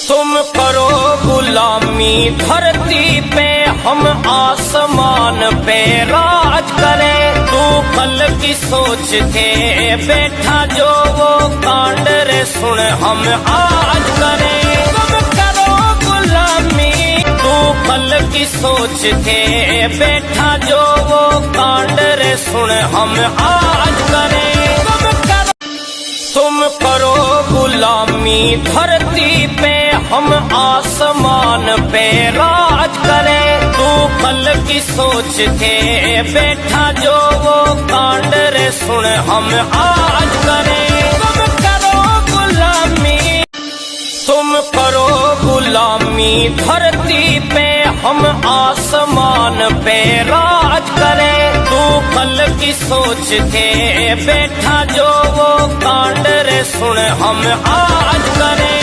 तुम करो गुलामी धरती पे, हम आसमान पे राज करें। तू कल की सोच के बैठा जो वो कांड रे सुन हम आज करें। तुम करो गुलामी, तू कल की सोच के बैठा जो वो कांड रे सुन हम आज करें। तुम करो गुलामी धरती पे, हम आसमान पे राज करें। तू कल की सोच के बैठा जो वो कांड रे सुन हम आज करें। तुम करो गुलामी, तुम करो गुलामी धरती पे, हम आसमान पे राज करें। तू कल की सोच के बैठा जो वो कांड रे सुन हम आज करें।